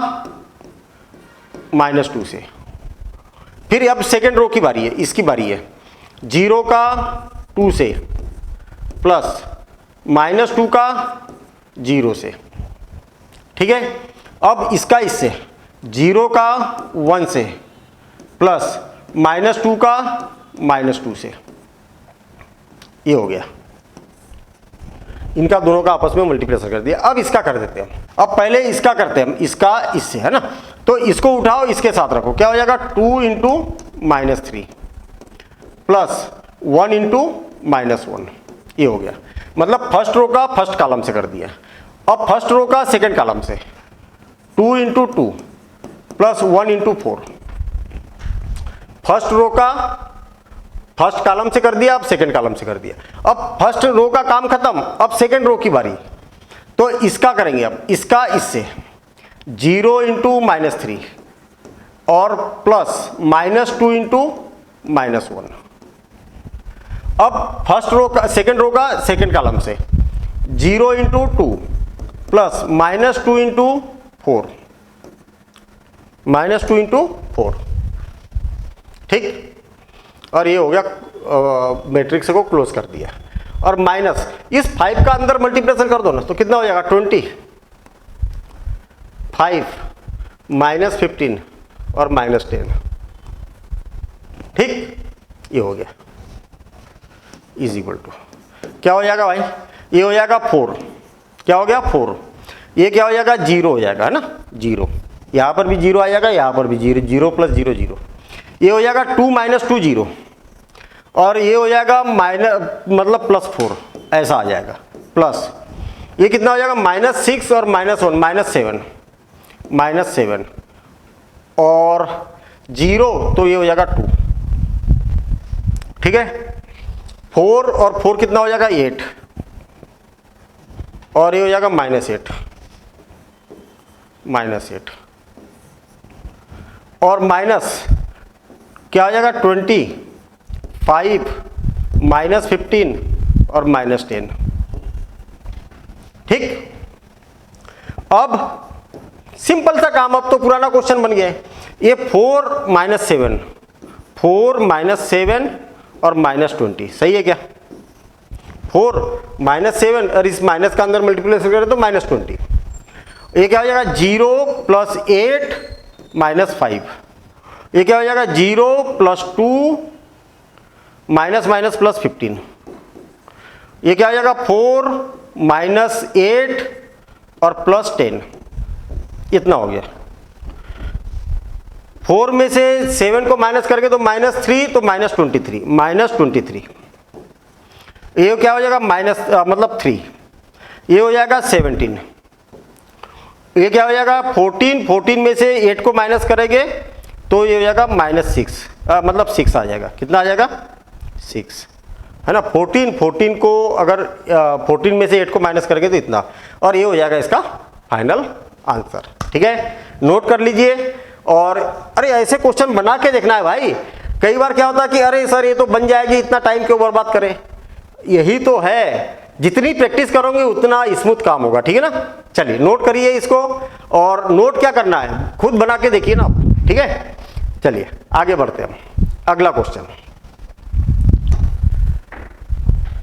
-2 से। फिर अब सेकेंड रो की बारी है, इसकी बारी है 0 का 2 से प्लस -2 का 0 से, ठीक है। अब इसका इससे 0 का 1 से प्लस -2 का -2 से, ये हो गया, इनका दोनों का आपस में मल्टीप्लिकेशन कर दिया। अब इसका कर देते हैं, अब पहले इसका करते हैं हम, इसका इससे, है ना, तो इसको उठाओ इसके साथ रखो, क्या हो जाएगा 2 × -3 प्लस 1 × -1, ये हो गया। मतलब फर्स्ट रो का फर्स्ट कॉलम से कर दिया। अब फर्स्ट रो का सेकंड कॉलम से 2 × 2 प्लस 1 × 4, फर्स्ट रो का फर्स्ट कॉलम से कर दिया, अब सेकंड कॉलम से कर दिया। अब फर्स्ट रो का काम खत्म, अब सेकंड रो की बारी, तो इसका करेंगे, अब इसका इससे 0 × -3 और प्लस -2 × -1। अब फर्स्ट रो का सेकंड रो का सेकंड कॉलम से 0 × 2 प्लस -2 × 4, -2 × 4, ठीक। और ये हो गया, मैट्रिक्स को क्लोज कर दिया। और माइनस इस 5 का अंदर मल्टीप्लिकेशन कर दो ना, तो कितना हो जाएगा 20, 5 -15 और -10, ठीक, ये हो गया इज इक्वल टू क्या हो जाएगा भाई, ये हो जाएगा 4, क्या हो गया 4, ये क्या हो जाएगा 0 हो जाएगा, है ना, 0, यहाँ पर भी 0 आ जाएगा, यहाँ पर भी 0, 0 + 0 0, ये हो जाएगा 2 - 2 0, और ये हो जाएगा मतलब +4, ऐसा आ जाएगा, प्लस ये कितना हो जाएगा -6 और -1 -7 और 0, तो ये हो जाएगा 2, ठीक है। 4 और 4 कितना हो जाएगा 8, और ये हो जाएगा -8 और माइनस क्या हो जाएगा 20, 5 -15 और -10, ठीक। अब सिंपल सा काम, अब तो पुराना क्वेश्चन बन गया है। ये 4 - 7 और -20 सही है क्या, 4 - 7 और इस माइनस का अंदर मल्टीप्लिकेशन करें तो -20, ये क्या हो जाएगा 0 + 8 -5, ये क्या हो जाएगा 0 + 2 - +15, ये क्या हो जाएगा 4 - 8 और +10, इतना हो गया। 4 में से 7 को माइनस करके तो -3, तो -23, ये क्या हो जाएगा मतलब 3, ये हो जाएगा 17, ये क्या हो जाएगा 14 में से 8 को माइनस करेंगे तो ये हो जाएगा -6, मतलब 6 आ जाएगा, कितना आ जाएगा 6, है ना। 14 को अगर 14 में से 8 को माइनस करेंगे तो इतना, और ये हो जाएगा इसका फाइनल आंसर, ठीक है, नोट कर लीजिए। और अरे ऐसे क्वेश्चन बना के देखना है भाई, कई बार क्या होता है कि अरे सर ये तो बन जाएगी, इतना टाइम क्यों बर्बाद करें, यही तो है जितनी प्रैक्टिस करोगे उतना स्मूथ काम होगा, ठीक है ना। चलिए नोट करिए इसको, और नोट क्या करना है खुद बना के देखिए ना, ठीक है। चलिए आगे बढ़ते हैं हम। अगला question,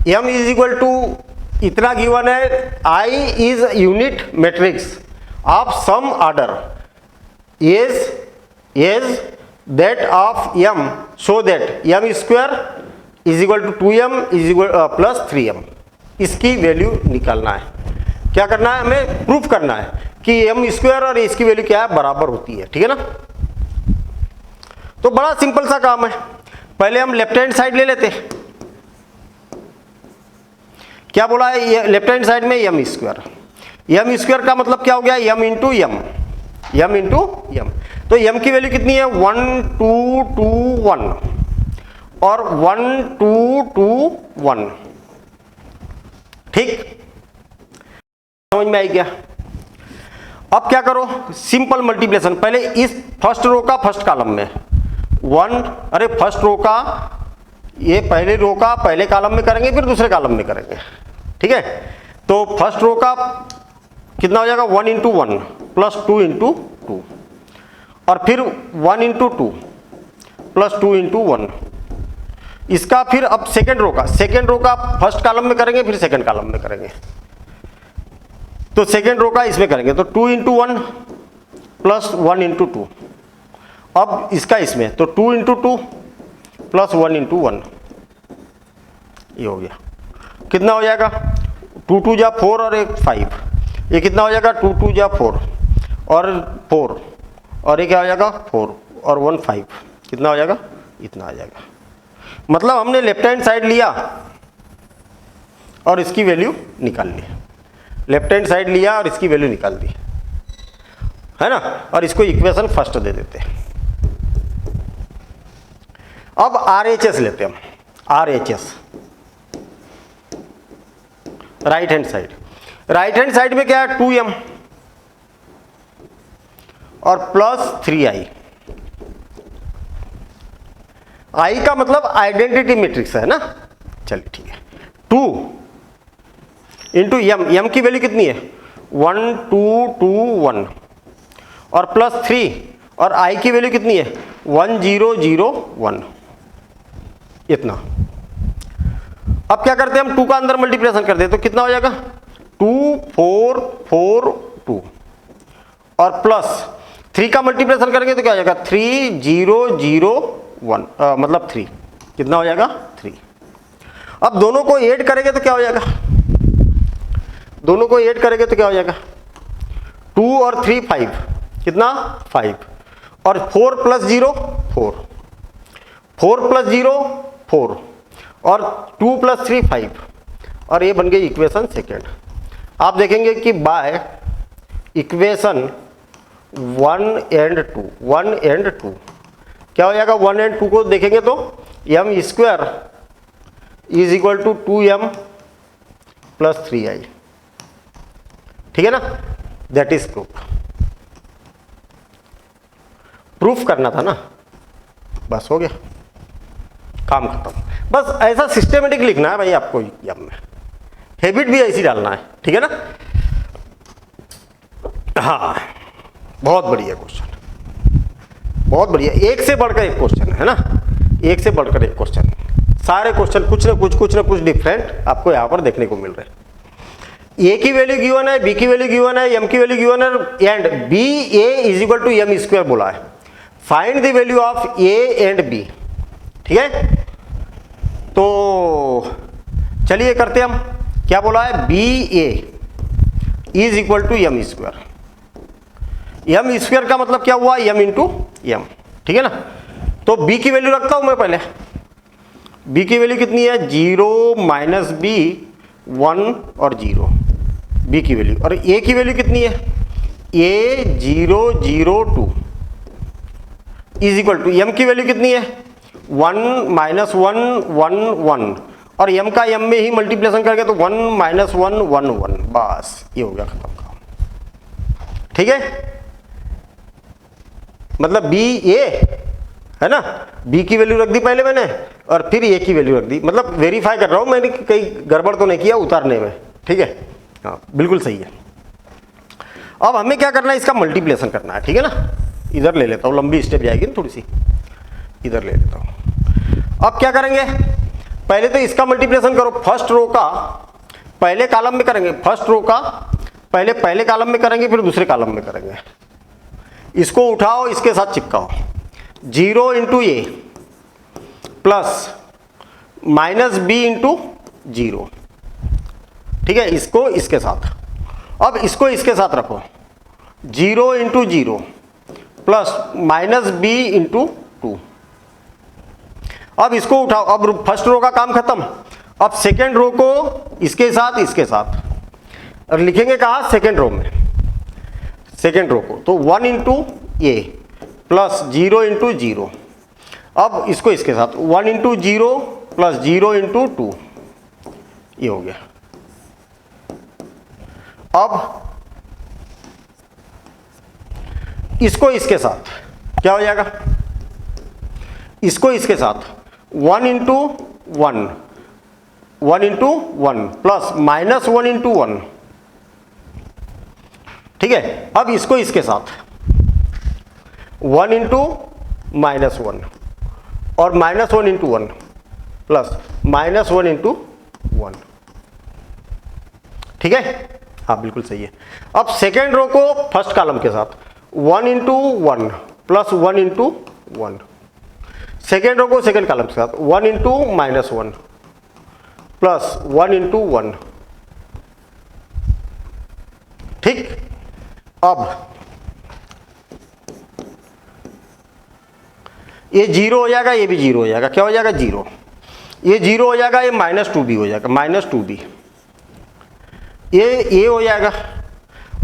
m is equal to इतना गिवन है, I इज unit matrix of some order is that of m so that m square is equal to 2m is equal plus 3m। इसकी वैल्यू निकालना है। क्या करना है, हमें प्रूफ करना है कि m स्क्वायर और इसकी वैल्यू क्या है, बराबर होती है, ठीक है ना। तो बड़ा सिंपल सा काम है। पहले हम लेफ्ट हैंड साइड ले लेते हैं। क्या बोला है, ये लेफ्ट हैंड साइड में m स्क्वायर का मतलब क्या हो गया, m इंटू m। तो m की वैल्यू कितनी है, 1 2 2 1 और 1 2 2 1, ठीक, समझ में आई क्या। अब क्या करो, सिंपल मल्टीप्लिकेशन। पहले इस फर्स्ट रो का फर्स्ट कॉलम में 1, अरे फर्स्ट रो का, ये पहले रो का पहले कॉलम में करेंगे, फिर दूसरे कॉलम में करेंगे, ठीक है। तो फर्स्ट रो का कितना हो जाएगा, 1 इंटू 1 प्लस 2 इंटू 2, और फिर 1 इंटू 2 प्लस 2 इंटू 1। इसका फिर अब सेकेंड रो का फर्स्ट कॉलम में करेंगे, फिर सेकेंड कॉलम में करेंगे। तो सेकेंड रो का इसमें करेंगे, तो 2 इंटू 1 प्लस 1 इंटू 2। अब इसका इसमें, तो 2 इंटू 2 प्लस 1 इंटू 1, ये हो गया। कितना हो जाएगा, 2 2 जा 4 और 1 5, ये कितना हो जाएगा, 2 2 जा 4 और 4, और ये क्या हो जाएगा 4 और 1 5, कितना हो जाएगा, इतना आ जाएगा। मतलब हमने लेफ्ट हैंड साइड लिया और इसकी वैल्यू निकाल ली, लेफ्ट हैंड साइड लिया और इसकी वैल्यू निकाल दी, है ना। और इसको इक्वेशन फर्स्ट दे देते हैं। अब RHS लेते हैं हम, RHS राइट हैंड साइड में क्या है, 2m और प्लस 3i। i का मतलब आइडेंटिटी मैट्रिक्स है ना। चलिए ठीक है, 2 इंटू m की वैल्यू कितनी है, 1 2 2 1 और प्लस 3, और i की वैल्यू कितनी है, 1 0 0 1, इतना। अब क्या करते हैं हम, 2 का अंदर मल्टीप्लिकेशन कर दे तो कितना हो जाएगा, 2 4 4 2 और प्लस 3 का मल्टीप्लिकेशन करेंगे तो क्या हो जाएगा, 3 0 0 1, मतलब 3, कितना हो जाएगा 3। अब दोनों को ऐड करेंगे तो क्या हो जाएगा, दोनों को ऐड करेंगे तो क्या हो जाएगा, 2 और 3 5, कितना 5, और 4 प्लस 0 4, 4 प्लस 0 4, और 2 प्लस 3 5, और ये बन गई इक्वेशन सेकेंड। आप देखेंगे कि बाय इक्वेशन 1 एंड 2 क्या हो जाएगा, 1 एंड 2 को देखेंगे तो m square is equal to 2m plus 3i, ठीक है ना। दैट इज प्रूफ करना था ना, बस हो गया, काम खत्म। बस ऐसा सिस्टेमेटिक लिखना है भाई आपको एग्जाम में, हैबिट भी ऐसी डालना है, ठीक है ना। हाँ, बहुत बढ़िया क्वेश्चन, बहुत बढ़िया, एक से बढ़कर एक क्वेश्चन है ना, एक से बढ़कर एक क्वेश्चन। सारे क्वेश्चन कुछ ना कुछ डिफरेंट आपको यहाँ पर देखने को मिल रहे हैं। ए की वैल्यू गिवन है, बी की वैल्यू गिवन है, एम की वैल्यू गिवन है, and B A is equal to M square बोला है। Find the value of A and B, ठीक है। तो चलिए करते हम, क्या बोला है, B A is equal to M square. M square का मतलब क्या हुआ, एम इंटू एम, ठीक है ना। तो बी की वैल्यू रखता हूं मैं पहले, बी की वैल्यू कितनी है, 0 माइनस बी 1 और 0, बी की वैल्यू। और ए की वैल्यू कितनी है, ए 0 0 2 इज इक्वल टू एम की वैल्यू कितनी है, 1 माइनस 1 1 1, और एम का एम में ही मल्टीप्लिकेशन करके तो 1 माइनस 1 1 1, बस ये हो गया खत्म काम, ठीक है। मतलब बी ए है ना। b की वैल्यू रख दी पहले मैंने और फिर a की वैल्यू रख दी, मतलब वेरीफाई कर रहा हूँ मैंने कहीं गड़बड़ तो नहीं किया उतारने में, ठीक है। हाँ बिल्कुल सही है। अब हमें क्या करना है, इसका मल्टीप्लिकेशन करना है, ठीक है ना। इधर ले लेता हूँ, लंबी स्टेप जाएगी ना थोड़ी सी, इधर ले लेता हूँ। अब क्या करेंगे, पहले तो इसका मल्टीप्लिकेशन करो, फर्स्ट रो का पहले कॉलम में करेंगे, फर्स्ट रो का पहले कॉलम में करेंगे, फिर दूसरे कॉलम में करेंगे। इसको उठाओ, इसके साथ चिपकाओ, 0 इंटू ए प्लस माइनस बी इंटू 0, ठीक है। इसको इसके साथ, अब इसको इसके साथ रखो, 0 into 0 plus minus B into 2। अब इसको उठाओ, अब फर्स्ट रो का काम खत्म। अब सेकेंड रो को इसके साथ और लिखेंगे कहाँ, सेकेंड रो में, सेकेंड रो को, तो 1 इंटू ए प्लस 0 इंटू 0। अब इसको इसके साथ 1 इंटू 0 प्लस 0 इंटू 2, ये हो गया। अब इसको इसके साथ क्या हो जाएगा, इसको इसके साथ 1 into 1, 1 into 1 plus minus 1 into 1, ठीक है। अब इसको इसके साथ 1 इंटू माइनस 1 और minus 1 into 1 plus minus 1 into 1, ठीक है। हाँ बिल्कुल सही है। अब सेकेंड रो को फर्स्ट कॉलम के साथ 1 into 1 plus 1 into 1, second row को सेकेंड कॉलम के साथ 1 इंटू माइनस 1 प्लस 1 इंटू 1, ठीक। अब ये 0 हो जाएगा, ये भी 0 हो जाएगा, क्या हो जाएगा 0, ये 0 हो जाएगा, ये -2b हो जाएगा, -2b, ये हो जाएगा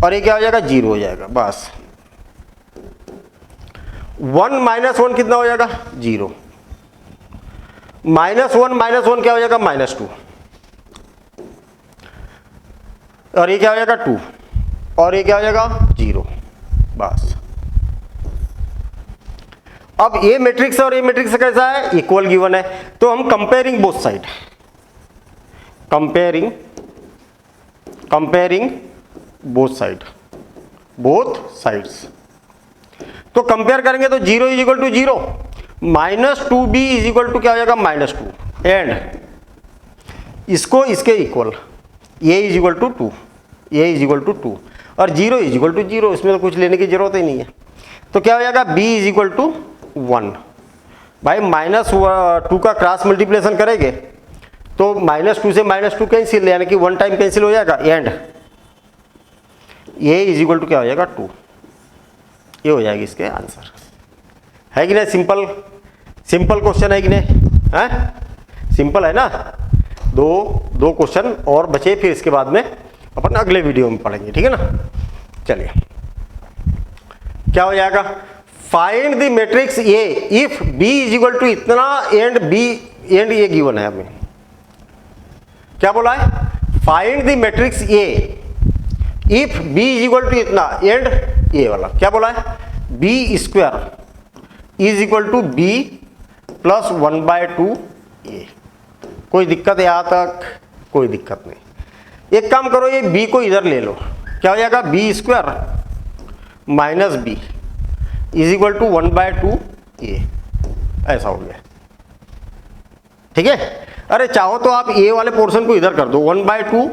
और ये क्या हो जाएगा 0 हो जाएगा, बस। 1 माइनस 1 कितना हो जाएगा 0, -1 क्या हो जाएगा -2 और ये क्या हो जाएगा 2 और ये क्या हो जाएगा 0, बस। अब ये मैट्रिक्स और ये मैट्रिक्स कैसा है, इक्वल गिवन है, तो हम comparing both side, comparing both sides, तो कंपेयर करेंगे तो 0 is equal to 0, -2b is equal to क्या हो जाएगा -2, एंड इसको इसके equal, a is equal to 2, a is equal to 2 और 0 इज इक्वल टू 0, इसमें तो कुछ लेने की जरूरत ही नहीं है। तो क्या हो जाएगा b इज इक्वल टू 1। भाई -2 का क्रॉस मल्टीप्लिकेशन करेंगे तो -2 से -2 कैंसिल, यानी कि 1 टाइम कैंसिल हो जाएगा, and a is equal to क्या हो जाएगा 2, ये हो जाएगी इसके आंसर, है कि नहीं। सिंपल क्वेश्चन है कि नहीं, है सिंपल है ना। दो क्वेश्चन और बचे, फिर इसके बाद में अपन अगले वीडियो में पढ़ेंगे, ठीक है ना। चलिए क्या हो जाएगा, find the matrix A if B is equal to इतना and B and A given है। हमें क्या बोला है, find the matrix A if B is equal to इतना एंड ए वाला क्या बोला है, B square is equal to B plus 1/2 A. कोई दिक्कत है यहाँ तक, कोई दिक्कत नहीं। एक काम करो, ये b को इधर ले लो, क्या हो जाएगा B square minus B is equal to 1/2 A, ऐसा हो गया, ठीक है। अरे चाहो तो आप ए वाले पोर्शन को इधर कर दो, 1/2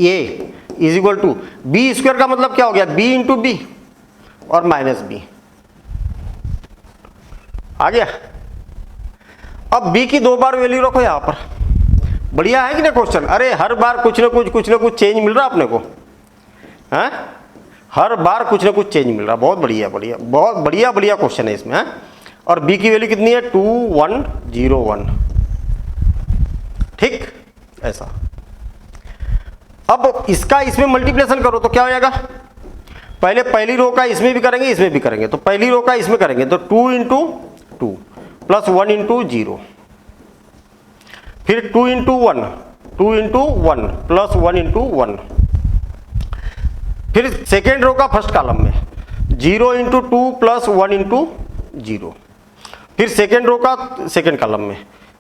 A is equal to B square का मतलब क्या हो गया बी इंटू बी और माइनस बी, आ गया। अब b की 2 बार वैल्यू रखो यहां पर, बढ़िया है कि ना क्वेश्चन। अरे हर बार कुछ ना कुछ चेंज मिल रहा है अपने को, हैं, हर बार कुछ ना कुछ चेंज मिल रहा, बहुत बढ़िया क्वेश्चन है इसमें, है? और b की वैल्यू कितनी है 2101, ठीक, ऐसा। अब इसका इसमें मल्टीप्लिकेशन करो तो क्या हो जाएगा, पहले पहली रो का इसमें भी करेंगे इसमें भी करेंगे, तो पहली रो का इसमें करेंगे तो 2 इंटू 2 प्लस 1 इंटू 0, फिर 2 इंटू 1 प्लस 1 इंटू 1, फिर सेकेंड रो का फर्स्ट कॉलम में 0 इंटू 2 प्लस 1 इंटू 0, फिर सेकेंड रो का सेकेंड कॉलम में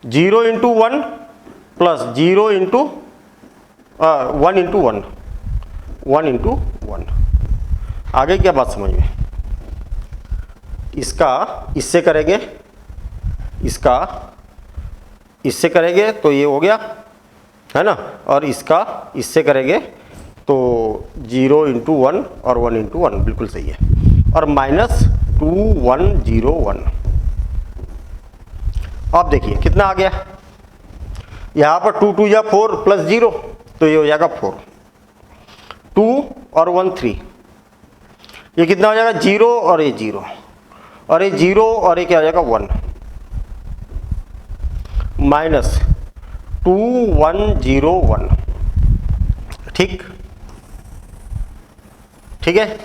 0 इंटू 1 प्लस 0 इंटू 1 इंटू 1, 1 इंटू 1। आगे क्या बात समझ में? इसका इससे करेंगे, इसका इससे करेंगे तो ये हो गया, है ना, और इसका इससे करेंगे तो 0 इंटू 1 और 1 इंटू 1 बिल्कुल सही है, और माइनस 2 1 0 1। अब देखिए कितना आ गया, यहाँ पर 2 2 या 4 प्लस 0 तो ये हो जाएगा 4, 2 और 1 3, ये कितना हो जाएगा 0 और ये 0, और ये 0 और ये क्या हो जाएगा 1, माइनस 2 1 0 1। ठीक, ठीक है,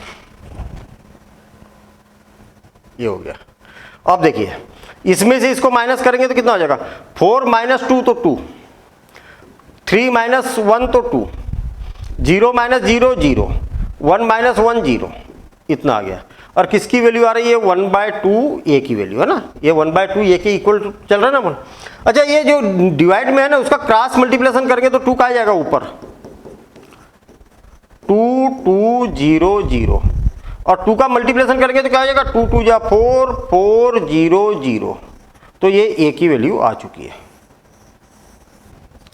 ये हो गया। अब देखिए इसमें से इसको माइनस करेंगे तो कितना हो जाएगा, 4 माइनस 2 तो 2, 3 माइनस 1 तो 2, 0 माइनस 0 0, 1 माइनस 1 0, इतना आ गया। और किसकी वैल्यू आ रही है, 1/2 ए की वैल्यू है ना, ये 1/2 ए के इक्वल चल रहा है ना मन। अच्छा ये जो डिवाइड में है ना उसका क्रॉस मल्टीप्लिकेशन करेंगे तो 2 का आ जाएगा ऊपर, 2 2 0 0, और 2 का मल्टीप्लिकेशन करेंगे तो क्या आ जाएगा 2 2 या 4 4 0 0। तो ये ए की वैल्यू आ चुकी है,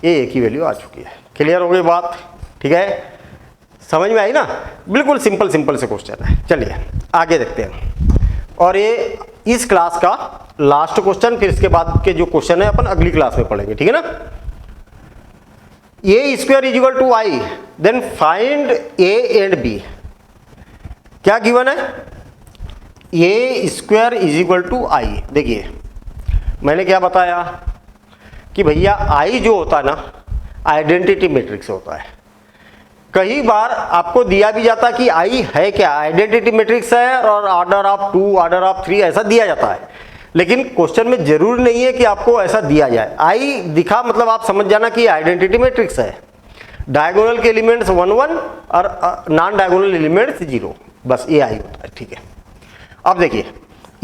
ये ए की वैल्यू आ चुकी है। क्लियर हो गई बात? ठीक है, समझ में आई ना? बिल्कुल सिंपल सिंपल से क्वेश्चन है। चलिए आगे देखते हैं, और ये इस क्लास का लास्ट क्वेश्चन, फिर इसके बाद के जो क्वेश्चन है अपन अगली क्लास में पढ़ेंगे, ठीक है ना। A square is equal to I, then find A and B. क्या गिवन है, A square is equal to I. देखिए मैंने क्या बताया कि भैया आई जो होता है ना आइडेंटिटी मैट्रिक्स होता है। कई बार आपको दिया भी जाता है कि आई है क्या, आइडेंटिटी मैट्रिक्स है और ऑर्डर ऑफ 2 ऑर्डर ऑफ 3 ऐसा दिया जाता है, लेकिन क्वेश्चन में जरूरी नहीं है कि आपको ऐसा दिया जाए। आई दिखा मतलब आप समझ जाना कि आइडेंटिटी मैट्रिक्स है, डायगोनल के एलिमेंट्स 1 1 और नॉन डायगोनल एलिमेंट्स 0, बस ये आई होता है। ठीक है, अब देखिए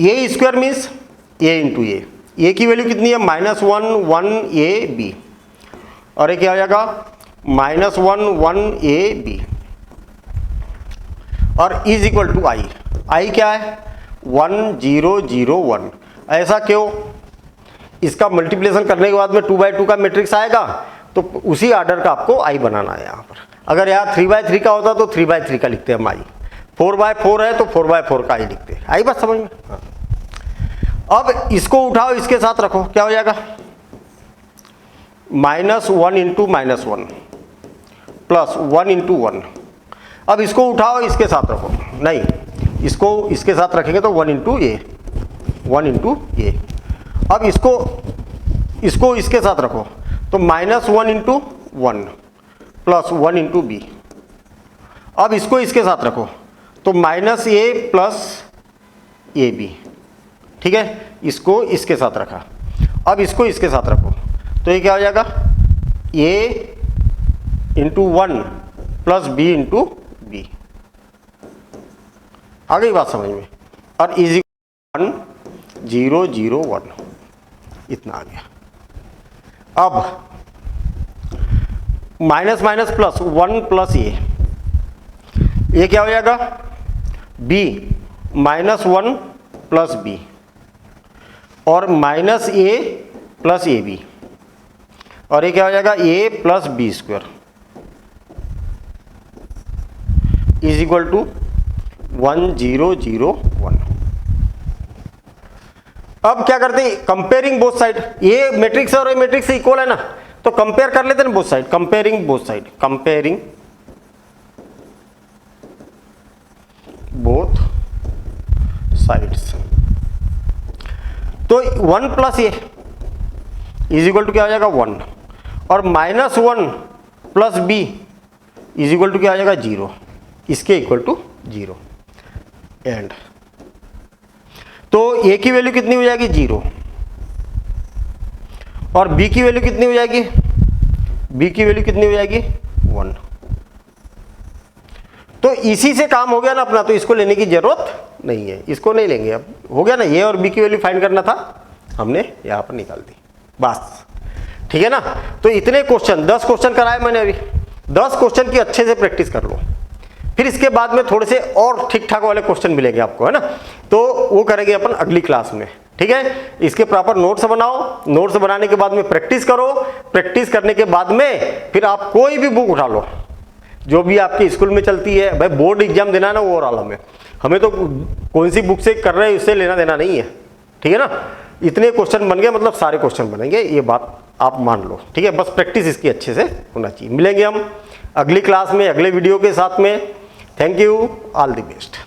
ए स्क्वायर मीन्स ए इंटू ए की वैल्यू कितनी है, -1 1 ए बी, और ये क्या हो जाएगा -1 1 ए बी, और इज इक्वल टू आई। आई क्या है 1 0 0 1। ऐसा क्यों, इसका मल्टीप्लिकेशन करने के बाद में 2/2 का मैट्रिक्स आएगा, तो उसी ऑर्डर का आपको आई बनाना है यहाँ पर। अगर यहाँ 3/3 का होता तो 3/3 का लिखते हैं हम आई, 4/4 है तो 4/4 का आई लिखते हैं। आई बात समझ में? हाँ। अब इसको उठाओ, इसके साथ रखो, क्या हो जाएगा -1 इंटू -1 प्लस 1 इंटू 1। अब इसको उठाओ, इसके साथ रखो, नहीं इसको इसके साथ रखेंगे तो 1 इंटू ए, 1 इंटू ए। अब इसको इसके साथ रखो तो -1 इंटू 1 प्लस 1 इंटू बी। अब इसको इसके साथ रखो तो -a प्लस ए बी। ठीक है, इसको इसके साथ रखा, अब इसको इसके साथ रखो तो ये क्या हो जाएगा a into 1 plus b into B. आ गई बात समझ में? और इज 1 0 0 1, इतना आ गया। अब माइनस माइनस प्लस 1 प्लस ये क्या हो जाएगा b -1 प्लस बी, और -a प्लस ए बी, और ये क्या हो जाएगा a plus B square is equal to 1 0 0 1। अब क्या करते हैं, कंपेयरिंग बोथ साइड। ये मैट्रिक्स और ये मैट्रिक्स इक्वल है ना, तो कंपेयर कर लेते हैं both side, comparing both side, comparing both sides. तो 1 plus a is equal to क्या हो जाएगा 1, और -1 plus b is equal to क्या हो जाएगा 0, इसके इक्वल टू 0 एंड। तो ए की वैल्यू कितनी हो जाएगी 0, और बी की वैल्यू कितनी हो जाएगी, बी की वैल्यू कितनी हो जाएगी 1। तो इसी से काम हो गया ना अपना, तो इसको लेने की जरूरत नहीं है, इसको नहीं लेंगे। अब हो गया ना, ए और बी की वैल्यू फाइंड करना था, हमने यहाँ पर निकाल दी, बस। ठीक है ना। तो इतने क्वेश्चन 10 क्वेश्चन कराए मैंने अभी। 10 क्वेश्चन की अच्छे से प्रैक्टिस कर लो, फिर इसके बाद में थोड़े से और ठीक ठाक वाले क्वेश्चन मिलेंगे आपको, है ना। तो वो करेंगे अपन अगली क्लास में। ठीक है, इसके प्रॉपर नोट्स बनाओ, नोट्स बनाने के बाद में प्रैक्टिस करो, प्रैक्टिस करने के बाद में फिर आप कोई भी बुक उठा लो जो भी आपके स्कूल में चलती है। भाई बोर्ड एग्जाम देना है ना, वो और आलम है, हमें तो कौन सी बुक से कर रहे हैं उससे लेना देना नहीं है। ठीक है ना। इतने क्वेश्चन बन गए मतलब सारे क्वेश्चन बनेंगे, ये बात आप मान लो। ठीक है, बस प्रैक्टिस इसकी अच्छे से होना चाहिए। मिलेंगे हम अगली क्लास में अगले वीडियो के साथ में। Thank you, all the best.